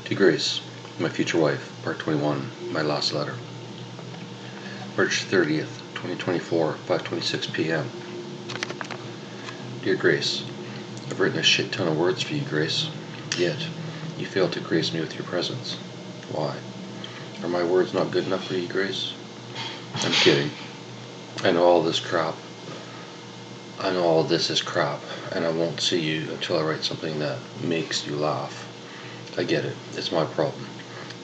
To Grace, my future wife, Part 21, my last letter. March 30th, 2024, 5:26 p.m. Dear Grace, I've written a shit ton of words for you, Grace. Yet, you fail to grace me with your presence. Why? Are my words not good enough for you, Grace? I'm kidding. I know all this crap. I know all this is crap, and I won't see you until I write something that makes you laugh. I get it. It's my problem.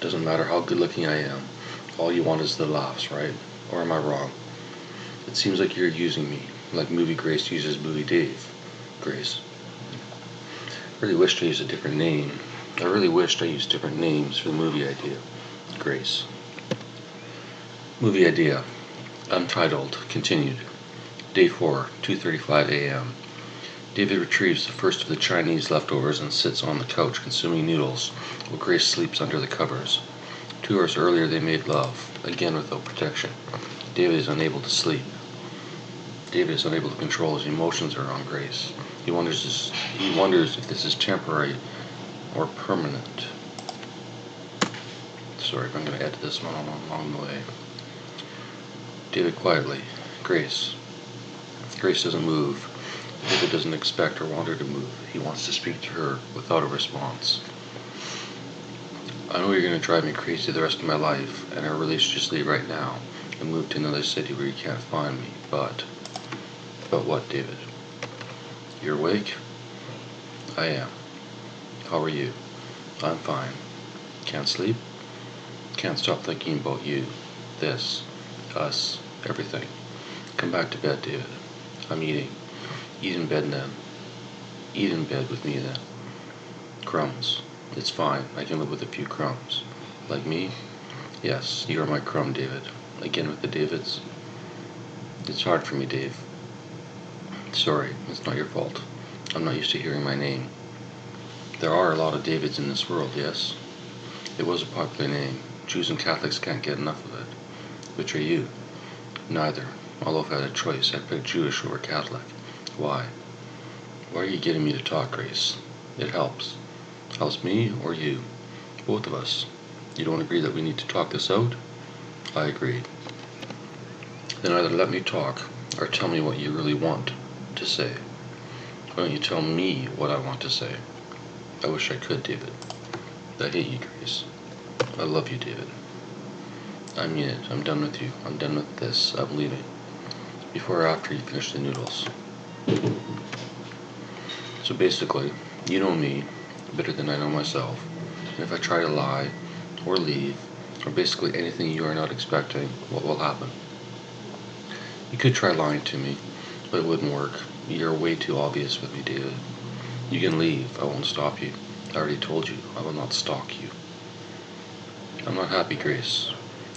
Doesn't matter how good looking I am. All you want is the laughs, right? Or am I wrong? It seems like you're using me, like Movie Grace uses Movie Dave. Grace. I really wished I used a different name. I really wished I used different names for the movie idea. Grace. Movie idea. Untitled. Continued. Day 4, 2:35 a.m. David retrieves the first of the Chinese leftovers and sits on the couch consuming noodles while Grace sleeps under the covers. 2 hours earlier they made love, again without protection. David is unable to sleep. David is unable to control his emotions around Grace. He wonders if this is temporary or permanent. Sorry, I'm going to edit this one along the way. David quietly. Grace. Grace doesn't move. David doesn't expect or want her to move. He wants to speak to her without a response. I know you're going to drive me crazy the rest of my life, and I really should just leave right now and move to another city where you can't find me, but what, David? You're awake? I am. How are you? I'm fine. Can't sleep? Can't stop thinking about you. This. Us. Everything. Come back to bed, David. I'm eating. Eat in bed then. Eat in bed with me then. Crumbs. It's fine. I can live with a few crumbs. Like me? Yes, you are my crumb, David. Again with the Davids. It's hard for me, Dave. Sorry, it's not your fault. I'm not used to hearing my name. There are a lot of Davids in this world, yes? It was a popular name. Jews and Catholics can't get enough of it. Which are you? Neither. Although if I had a choice, I'd pick Jewish over Catholic. Why? Why are you getting me to talk, Grace? It helps. Helps me or you? Both of us. You don't agree that we need to talk this out? I agree. Then either let me talk or tell me what you really want to say. Why don't you tell me what I want to say? I wish I could, David. I hate you, Grace. I love you, David. I mean it. I'm done with you. I'm done with this. I'm leaving. Before or after you finish the noodles. So basically, you know me better than I know myself, and if I try to lie, or leave, or basically anything you are not expecting, what will happen? You could try lying to me, but it wouldn't work. You're way too obvious with me, David. You can leave, I won't stop you. I already told you, I will not stalk you. I'm not happy, Grace.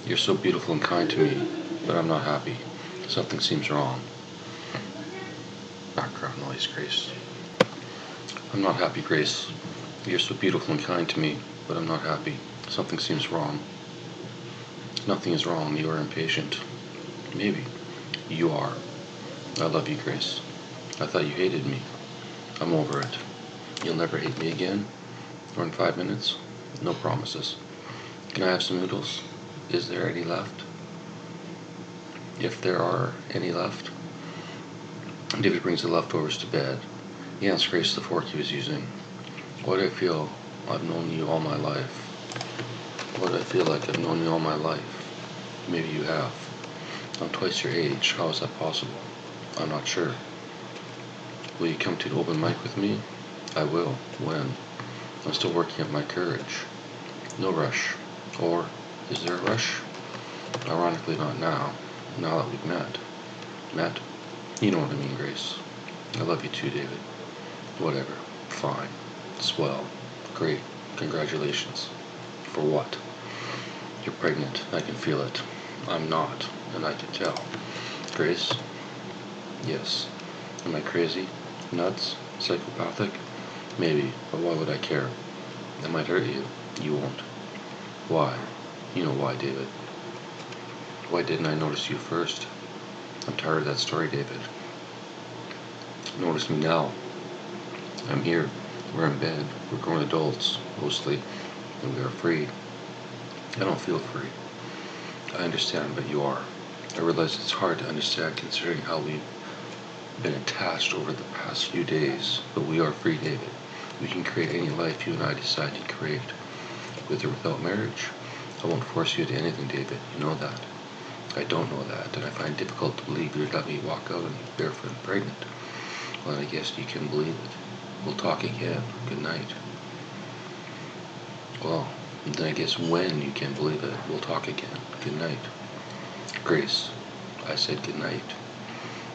You're so beautiful and kind to me, but I'm not happy. Something seems wrong. Background noise, Grace. I'm not happy, Grace. You're so beautiful and kind to me, but I'm not happy. Something seems wrong. Nothing is wrong. You are impatient. Maybe. You are. I love you, Grace. I thought you hated me. I'm over it. You'll never hate me again? Or in 5 minutes? No promises. Can I have some noodles? Is there any left? If there are any left. David brings the leftovers to bed. He hands Grace the fork he was using. Why do I feel I've known you all my life? Why do I feel like I've known you all my life? Maybe you have. I'm twice your age. How is that possible? I'm not sure. Will you come to an open mic with me? I will. When? I'm still working up my courage. No rush. Or, is there a rush? Ironically not now. Now that we've met. Met? You know what I mean, Grace. I love you too, David. Whatever. Fine. Swell. Great. Congratulations. For what? You're pregnant. I can feel it. I'm not, and I can tell. Grace? Yes. Am I crazy? Nuts? Psychopathic? Maybe, but why would I care? That might hurt you. You won't. Why? You know why, David. Why didn't I notice you first? I'm tired of that story, David. Notice me now. I'm here. We're in bed. We're grown adults, mostly. and we are free. I don't feel free. I understand, but you are. I realize it's hard to understand considering how we've been attached over the past few days, but we are free, David. We can create any life you and I decide to create, with or without marriage. I won't force you into anything, David. You know that. I don't know that, and I find it difficult to believe you'd let me walk out on you barefoot and pregnant. Well, I guess you can believe it. We'll talk again. Good night. Well, then I guess when you can believe it, we'll talk again. Good night. Grace, I said good night.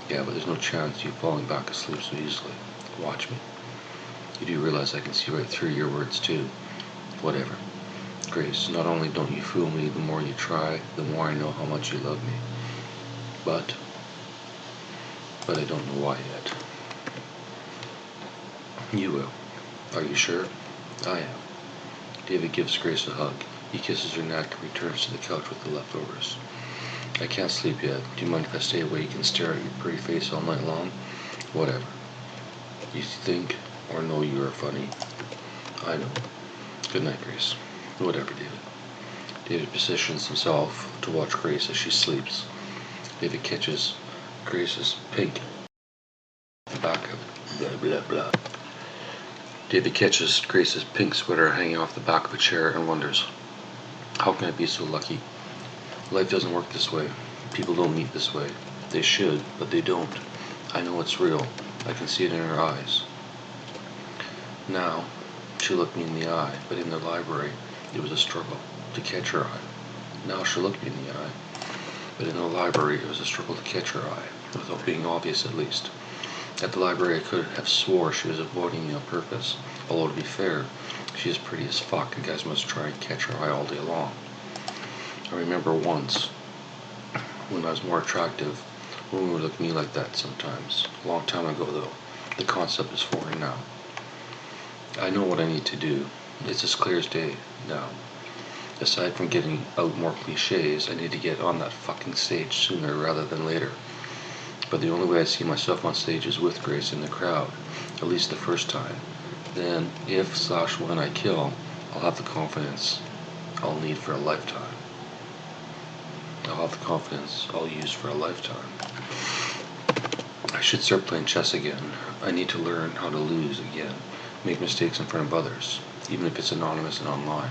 Yeah, but there's no chance you falling back asleep so easily. Watch me. You do realize I can see right through your words too. Whatever. Grace, not only don't you fool me, the more you try, the more I know how much you love me. But I don't know why yet. You will. Are you sure? I am. David gives Grace a hug. He kisses her neck and returns to the couch with the leftovers. I can't sleep yet. Do you mind if I stay awake and stare at your pretty face all night long? Whatever. You think or know you are funny? I know. Good night, Grace. Whatever, David. David positions himself to watch Grace as she sleeps. David catches Grace's pink back of blah blah blah. David catches Grace's pink sweater hanging off the back of a chair and wonders, how can I be so lucky? Life doesn't work this way. People don't meet this way. They should, but they don't. I know it's real. I can see it in her eyes. Now, she looked me in the eye, but in the library, it was a struggle to catch her eye. Now she looked me in the eye, but in the library, it was a struggle to catch her eye, without being obvious at least. At the library, I could have swore she was avoiding me on purpose. Although, to be fair, she is pretty as fuck, and guys must try and catch her eye all day long. I remember once, when I was more attractive, women would look at me like that sometimes. A long time ago, though. The concept is foreign now. I know what I need to do. It's as clear as day now. Aside from getting out more cliches, I need to get on that fucking stage sooner rather than later. But the only way I see myself on stage is with Grace in the crowd, at least the first time. Then, if/when I kill, I'll have the confidence I'll need for a lifetime. I'll have the confidence I'll use for a lifetime. I should start playing chess again. I need to learn how to lose again. Make mistakes in front of others, even if it's anonymous and online.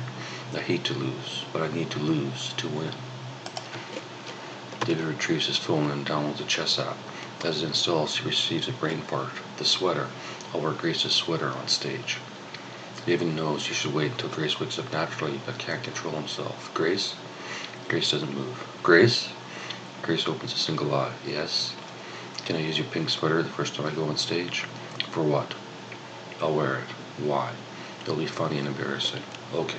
I hate to lose, but I need to lose to win. David retrieves his phone and downloads a chess app. As it installs, he receives a brain fart. The sweater. I'll wear Grace's sweater on stage. David knows he should wait until Grace wakes up naturally, but can't control himself. Grace? Grace doesn't move. Grace? Grace opens a single eye. Yes? Can I use your pink sweater the first time I go on stage? For what? I'll wear it. Why? It'll be funny and embarrassing. Okay.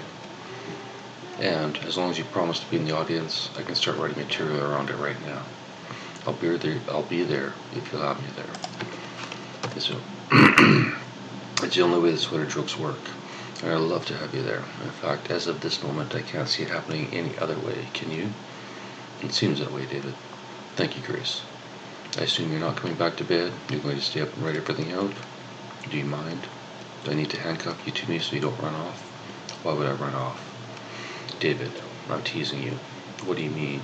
And as long as you promise to be in the audience, I can start writing material around it right now. I'll be there if you'll have me there. So, it's the only way the sweater jokes work. And I'd love to have you there. In fact, as of this moment, I can't see it happening any other way. Can you? It seems that way, David. Thank you, Grace. I assume you're not coming back to bed? You're going to stay up and write everything out? Do you mind? Do I need to handcuff you to me so you don't run off? Why would I run off? David, I'm teasing you. What do you mean?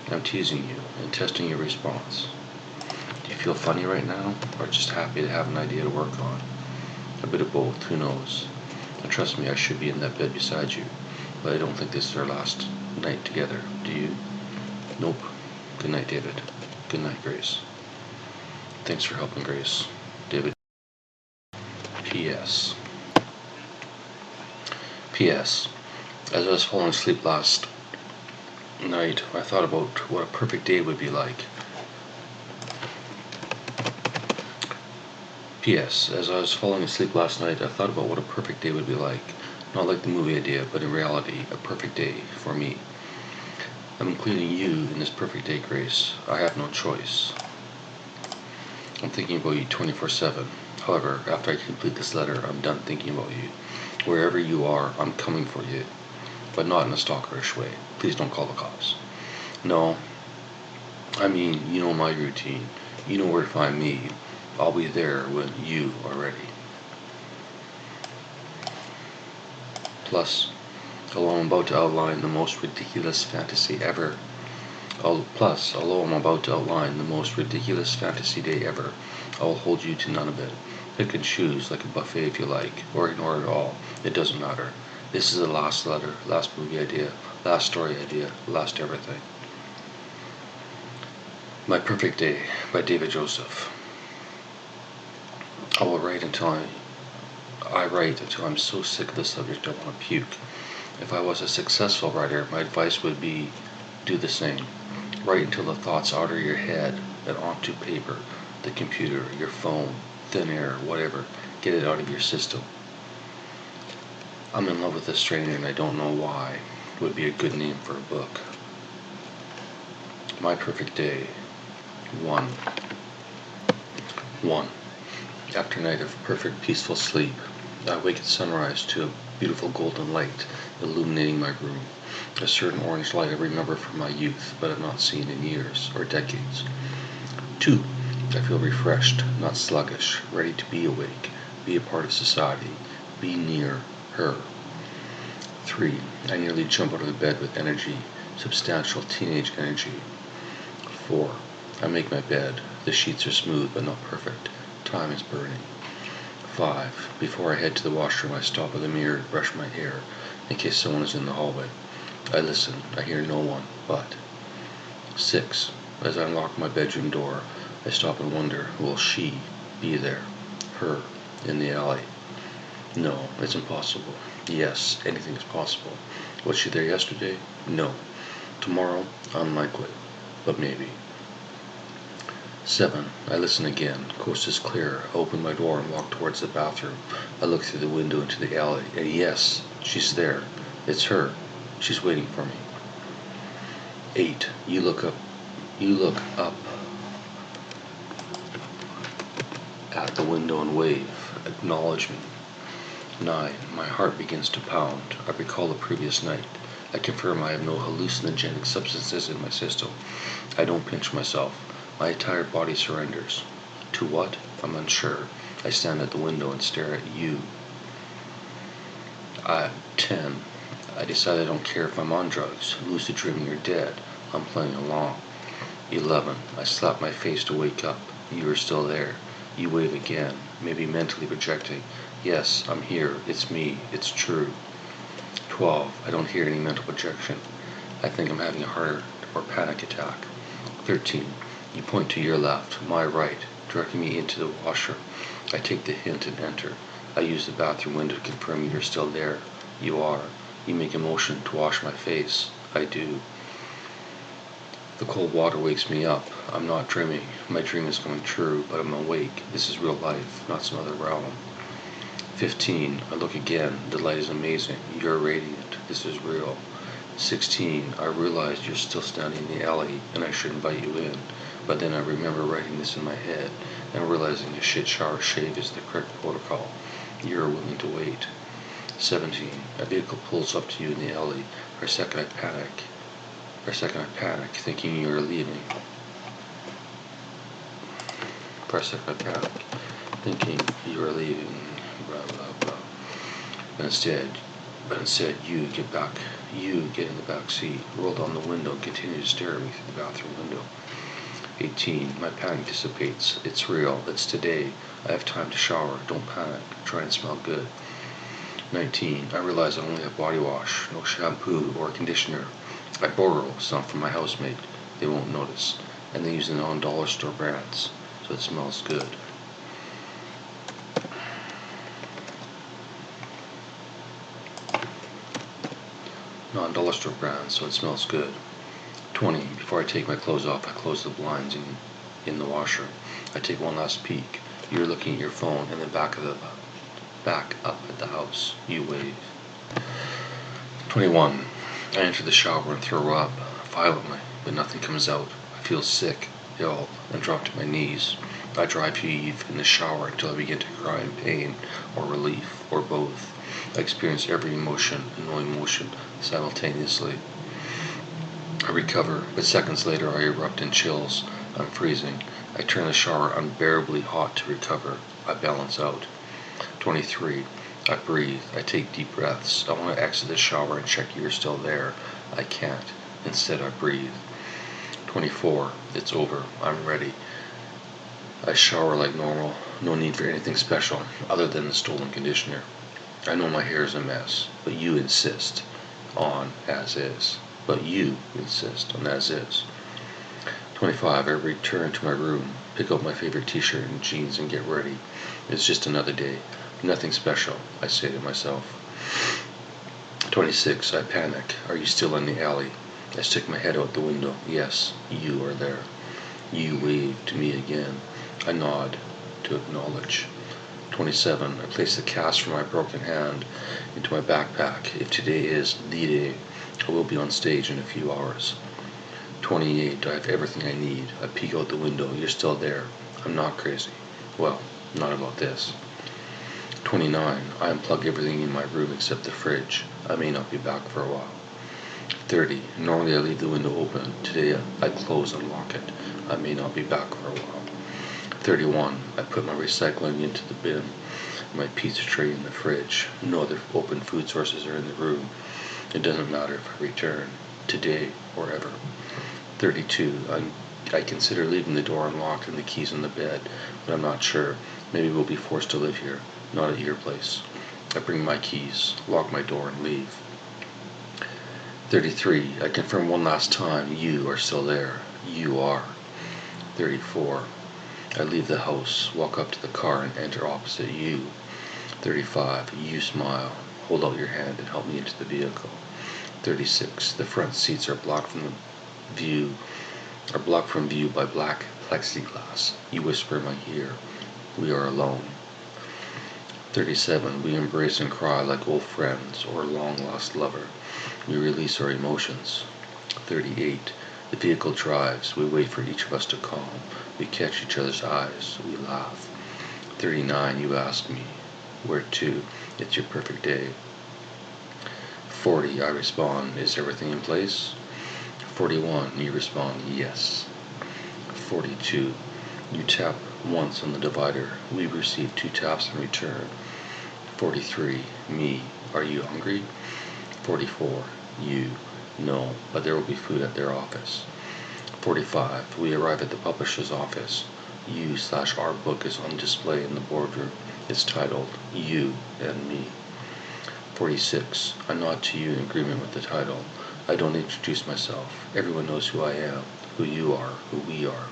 I'm teasing you and testing your response. Do you feel funny right now, or just happy to have an idea to work on? A bit of both, who knows? And trust me, I should be in that bed beside you, but I don't think this is our last night together, do you? Nope. Good night, David. Good night, Grace. Thanks for helping, Grace. David. P.S. P.S. As I was falling asleep last night, I thought about what a perfect day would be like. P.S. As I was falling asleep last night, I thought about what a perfect day would be like. Not like the movie idea, but in reality, a perfect day for me. I'm including you in this perfect day, Grace. I have no choice. I'm thinking about you 24/7. However, after I complete this letter, I'm done thinking about you. Wherever you are, I'm coming for you. But not in a stalkerish way. Please don't call the cops. No. I mean, you know my routine. You know where to find me. I'll be there when you are ready. Plus, although I'm about to outline the most ridiculous fantasy ever, although I'm about to outline the most ridiculous fantasy day ever, I will hold you to none of it. Pick and choose like a buffet if you like, or ignore it all. It doesn't matter. This is the last letter, last movie idea, last story idea, last everything. My Perfect Day by David Joseph. I write until I'm so sick of the subject I want to puke. If I was a successful writer, my advice would be do the same. Write until the thoughts out of your head and onto paper, the computer, your phone, thin air, whatever. Get it out of your system. I'm in love with a stranger and I don't know why. Would be a good name for a book. My Perfect Day. 1. After a night of perfect peaceful sleep, I wake at sunrise to a beautiful golden light illuminating my room. A certain orange light I remember from my youth, but have not seen in years or decades. 2. I feel refreshed, not sluggish, ready to be awake, be a part of society, be near her. 3. I nearly jump out of the bed with energy, substantial teenage energy. 4. I make my bed. The sheets are smooth but not perfect. Time is burning. 5. Before I head to the washroom, I stop at the mirror to brush my hair in case someone is in the hallway. I listen. I hear no one, but. 6. As I unlock my bedroom door, I stop and wonder, will she be there? Her, in the alley? No, it's impossible. Yes, anything is possible. Was she there yesterday? No. Tomorrow? Unlikely. But maybe. 7. I listen again. Coast is clear. I open my door and walk towards the bathroom. I look through the window into the alley, and yes, she's there. It's her. She's waiting for me. 8. You look up at the window and wave. Acknowledge me. 9. My heart begins to pound. I recall the previous night. I confirm I have no hallucinogenic substances in my system. I don't pinch myself. My entire body surrenders. To what? I'm unsure. I stand at the window and stare at you. 10. I decide I don't care if I'm on drugs, lucid dreaming or dead. I'm playing along. 11. I slap my face to wake up. You are still there. You wave again, maybe mentally projecting. Yes, I'm here. It's me. It's true. 12. I don't hear any mental projection. I think I'm having a heart or panic attack. 13. You point to your left, my right, directing me into the washroom. I take the hint and enter. I use the bathroom window to confirm you're still there. You are. You make a motion to wash my face. I do. The cold water wakes me up. I'm not dreaming. My dream is coming true, but I'm awake. This is real life, not some other realm. 15. I look again. The light is amazing. You're radiant. This is real. 16. I realize you're still standing in the alley, and I should invite you in. But then I remember writing this in my head and realizing a shit shower shave is the correct protocol. You're willing to wait. 17. A vehicle pulls up to you in the alley. For a second I panic, thinking you're leaving. For a second I panic, thinking you are leaving. Blah blah blah. But instead you get back. You get in the back seat, roll down the window, and continue to stare at me through the bathroom window. 18. My panic dissipates. It's real. It's today. I have time to shower. Don't panic. Try and smell good. 19. I realize I only have body wash, no shampoo or conditioner. I borrow some from my housemate. They won't notice. And they use the non-dollar store brands, so it smells good. Non-dollar store brands, so it smells good. 20. Before I take my clothes off, I close the blinds in the washer. I take one last peek. You're looking at your phone and then back up at the house. You wave. 21. I enter the shower and throw up violently, but nothing comes out. I feel sick, ill, and drop to my knees. I drive heave in the shower until I begin to cry in pain or relief or both. I experience every emotion and no emotion simultaneously. I recover, but seconds later I erupt in chills. I'm freezing. I turn the shower unbearably hot to recover. I balance out. 23. I breathe. I take deep breaths. I want to exit the shower and check you're still there. I can't. Instead, I breathe. 24. It's over. I'm ready. I shower like normal. No need for anything special other than the stolen conditioner. I know my hair is a mess, but you insist on as is. But you insist on as is. 25. I return to my room, pick up my favorite t-shirt and jeans and get ready. It's just another day. Nothing special, I say to myself. 26. I panic. Are you still in the alley? I stick my head out the window. Yes, you are there. You wave to me again. I nod to acknowledge. 27. I place the cast from my broken hand into my backpack. If today is the day, I will be on stage in a few hours. 28. I have everything I need. I peek out the window. You're still there. I'm not crazy. Well, not about this. 29. I unplug everything in my room except the fridge. I may not be back for a while. 30. Normally I leave the window open. Today I close and lock it. I may not be back for a while. 31. I put my recycling into the bin. My pizza tray in the fridge. No other open food sources are in the room. It doesn't matter if I return. Today or ever. 32. I consider leaving the door unlocked and the keys in the bed, but I'm not sure. Maybe we'll be forced to live here, not at your place. I bring my keys, lock my door, and leave. 33. I confirm one last time, you are still there. You are. 34. I leave the house, walk up to the car, and enter opposite you. 35. You smile, hold out your hand, and help me into the vehicle. 36. The front seats are blocked from view by black plexiglass. You whisper in my ear, we are alone. 37. We embrace and cry like old friends or long-lost lover. We release our emotions. 38. The vehicle drives. We wait for each of us to calm. We catch each other's eyes. We laugh. 39. You ask me, where to? It's your perfect day. 40. I respond, is everything in place? 41. You respond, yes. 42. You tap once on the divider. We receive 2 taps in return. 43. Me. Are you hungry? 44. You. No, but there will be food at their office. 45. We arrive at the publisher's office. You/our book is on display in the boardroom. It's titled You and Me. 46. I nod to you in agreement with the title. I don't introduce myself. Everyone knows who I am, who you are, who we are.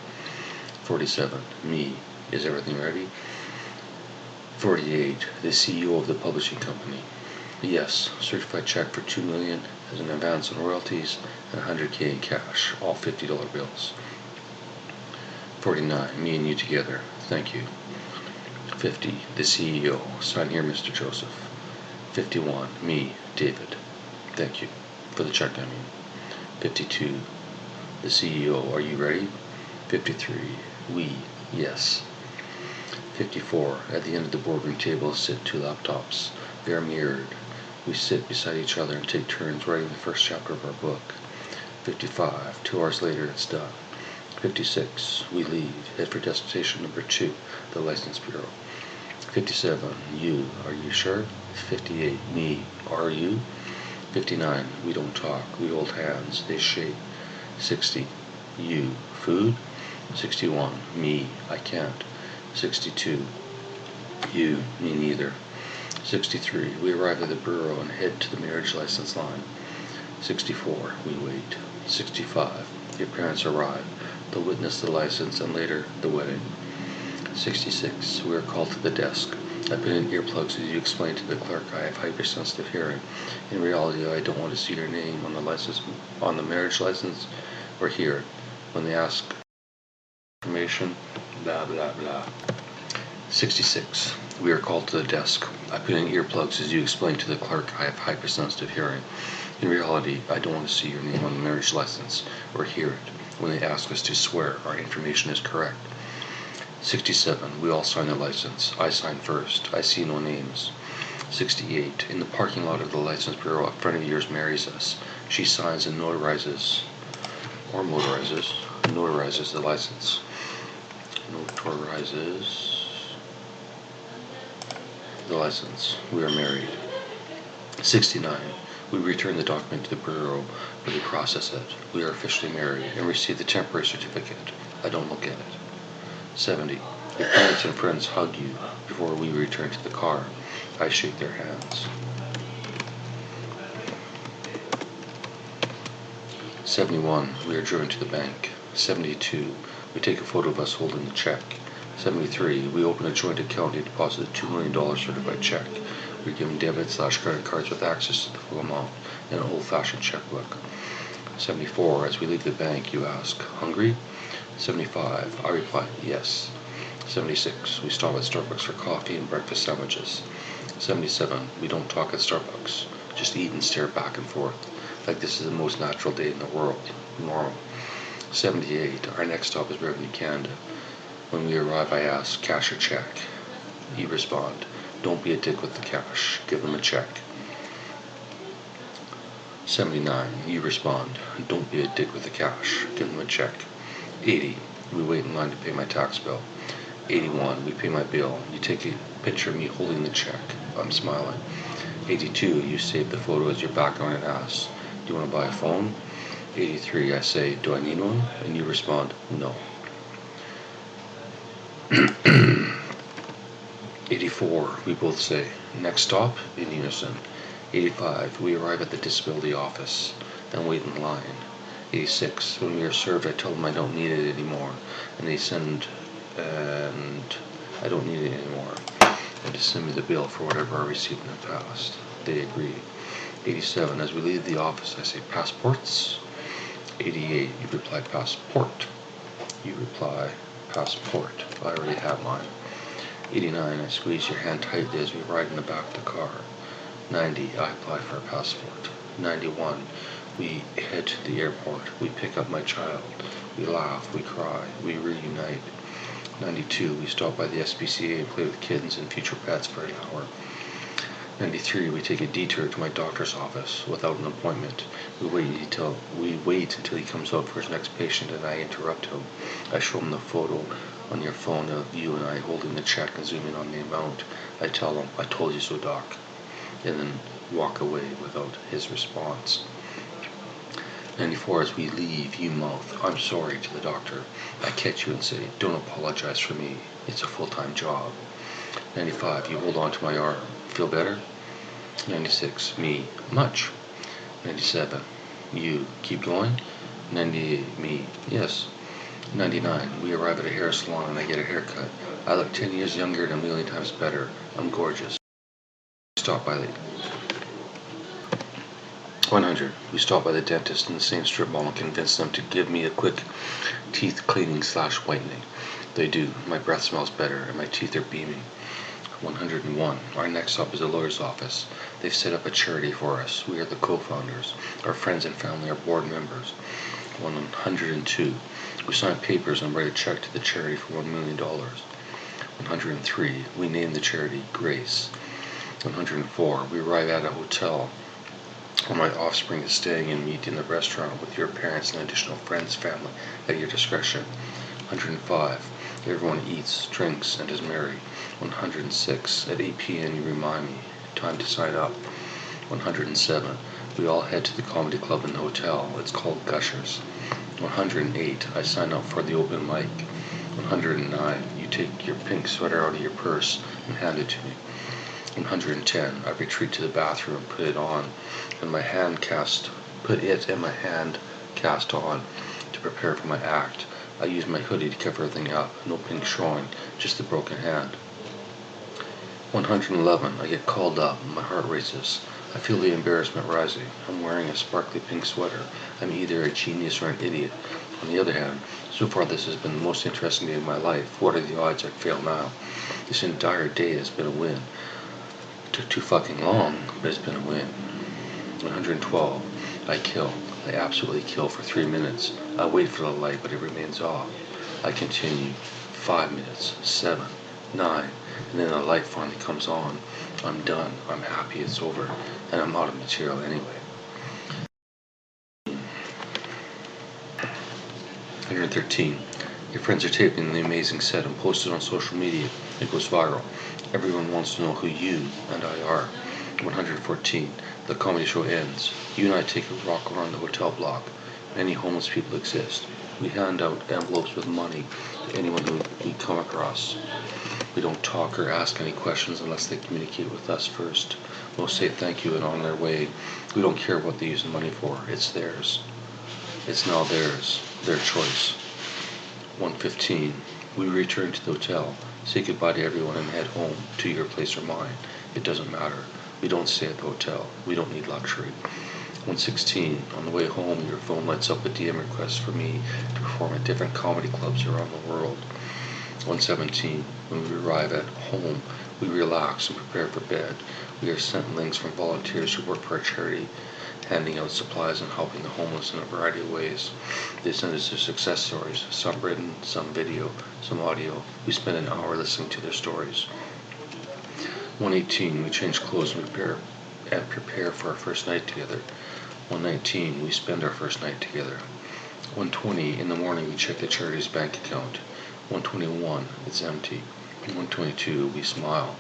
47. Me. Is everything ready? 48. The CEO of the publishing company. Yes. Certified check for $2 million as an advance on royalties and $100K in cash, all $50 bills. 49. Me and you together. Thank you. 50. The CEO. Sign here, Mr. Joseph. 51. Me, David. Thank you. For the check, I mean. 52. The CEO. Are you ready? 53. We. Yes. 54. At the end of the boardroom table sit 2 laptops. They are mirrored. We sit beside each other and take turns writing the first chapter of our book. 55. 2 hours later, it's done. 56. We leave. Head for destination number 2, the License Bureau. 57. You. Are you sure? 58. Me. Are you? 59. We don't talk. We hold hands. They shake. 60. You. Food? 61. Me. I can't. 62. You. Me neither. 63. We arrive at the bureau and head to the marriage license line. 64. We wait. 65. Your parents arrive. They'll witness the license and later the wedding. 66. We are called to the desk. I put in earplugs as you explain to the clerk I have hypersensitive hearing. In reality, I don't want to see your name on the marriage license or hear it. When they ask information, blah blah blah. 66. We are called to the desk. I put in earplugs as you explain to the clerk I have hypersensitive hearing. In reality, I don't want to see your name on the marriage license or hear it. When they ask us to swear our information is correct. 67. We all sign the license. I sign first. I see no names. 68. In the parking lot of the License Bureau, a friend of yours marries us. She signs and notarizes the license. Notarizes the license. We are married. 69. We return the document to the bureau where they process it. We are officially married and receive the temporary certificate. I don't look at it. 70. Your parents and friends hug you before we return to the car. I shake their hands. 71. We are driven to the bank. 72. We take a photo of us holding the check. 73. We open a joint account and deposit a $2 million certified check. We're given debit/credit cards with access to the full amount and an old-fashioned checkbook. 74. As we leave the bank, you ask, "Hungry?" 75. I reply, "Yes." 76. We stop at Starbucks for coffee and breakfast sandwiches. 77. We don't talk at Starbucks. Just eat and stare back and forth, like this is the most natural day in the world. Normal. 78. Our next stop is Revenue Canada. When we arrive, I ask, "Cash or check?" You respond, "Don't be a dick with the cash. Give them a check." 79. You respond, "Don't be a dick with the cash. Give them a check." 80. We wait in line to pay my tax bill. 81. We pay my bill. You take a picture of me holding the check. I'm smiling. 82. You save the photo as your background and ask, "Do you want to buy a phone?" 83. I say, "Do I need one?" And you respond, "No." 84. We both say, "Next stop," in unison. 85. We arrive at the disability office and wait in line. 86. When we are served, I tell them I don't need it anymore, and I don't need it anymore, and to send me the bill for whatever I received in the past. They agree. 87. As we leave the office, I say, "Passports?" 88. You reply, "Passport." You reply, "Passport." I already have mine. 89. I squeeze your hand tightly as we ride in the back of the car. 90. I apply for a passport. 91. We head to the airport. We pick up my child. We laugh. We cry. We reunite. 92. We stop by the SPCA and play with kittens and future pets for an hour. 93. We take a detour to my doctor's office without an appointment. We wait until he comes out for his next patient, and I interrupt him. I show him the photo on your phone of you and I holding the check and zoom in on the amount. I tell him, "I told you so, Doc," and then walk away without his response. 94. As we leave, you mouth, "I'm sorry," to the doctor. I catch you and say, "Don't apologize for me. It's a full-time job." 95. You hold on to my arm. Feel better? 96. Me. Much. 97. You. Keep going? 98. Me. Yes. 99. We arrive at a hair salon and I get a haircut. I look 10 years younger and a million times better. I'm gorgeous. Stop by the 100. We stop by the dentist in the same strip mall and convince them to give me a quick teeth cleaning/whitening. They do. My breath smells better and my teeth are beaming. 101. Our next stop is the lawyer's office. They've set up a charity for us. We are the co-founders. Our friends and family are board members. 102. We sign papers and write a check to the charity for $1 million. 103. We name the charity Grace. 104. We arrive at a hotel where my offspring is staying and meet in the restaurant with your parents and additional friends, family, at your discretion. 105. Everyone eats, drinks, and is merry. 106. At 8 p.m. you remind me, time to sign up. 107. We all head to the comedy club in the hotel. It's called Gushers. 108. I sign up for the open mic. 109. You take your pink sweater out of your purse and hand it to me. 110. I retreat to the bathroom, put it and my hand cast on to prepare for my act. I use my hoodie to cover everything up. No pink showing, just the broken hand. 111. I get called up. My heart races. I feel the embarrassment rising. I'm wearing a sparkly pink sweater. I'm either a genius or an idiot. On the other hand, so far this has been the most interesting day of my life. What are the odds I fail now? This entire day has been a win. It took too fucking long, but it's been a win. 112. I kill. I absolutely kill for 3 minutes. I wait for the light, but it remains off. I continue. 5 minutes. 7. 9. And then the light finally comes on. I'm done. I'm happy it's over. And I'm out of material anyway. 113. Your friends are taping the amazing set and post it on social media. It goes viral. Everyone wants to know who you and I are. 114. The comedy show ends. You and I take a walk around the hotel block. Many homeless people exist. We hand out envelopes with money to anyone who we come across. We don't talk or ask any questions unless they communicate with us first. Most say thank you and on their way. We don't care what they use the money for. It's theirs. It's now theirs. Their choice. 115. We return to the hotel, say goodbye to everyone and head home, to your place or mine. It doesn't matter. We don't stay at the hotel. We don't need luxury. 116. On the way home, your phone lights up with DM requests for me to perform at different comedy clubs around the world. 117. When we arrive at home, we relax and prepare for bed. We are sent links from volunteers who work for our charity, handing out supplies and helping the homeless in a variety of ways. They send us their success stories, some written, some video, some audio. We spend an hour listening to their stories. 118. We change clothes and prepare for our first night together. 119. We spend our first night together. 120. In the morning, we check the charity's bank account. 121. It's empty. 122. We smile.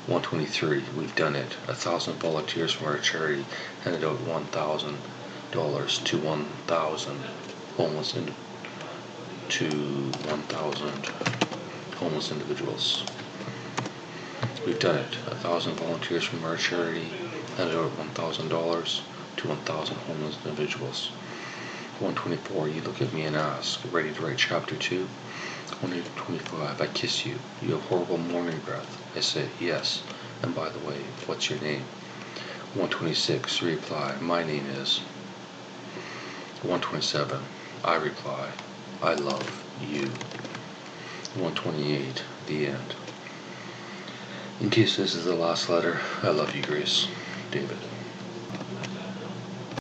123. We've done it. 1,000 volunteers from our charity handed out $1,000 to 1,000 homeless individuals. We've done it. 1,000 volunteers from our charity handed out $1,000 to 1,000 homeless individuals. 124. You look at me and ask, ready to write chapter 2? 125. I kiss you. You have horrible morning breath. I say, yes. And by the way, what's your name? 126. Reply, my name is. 127. I reply, I love you. 128. The end. In case this is the last letter, I love you, Grace. David.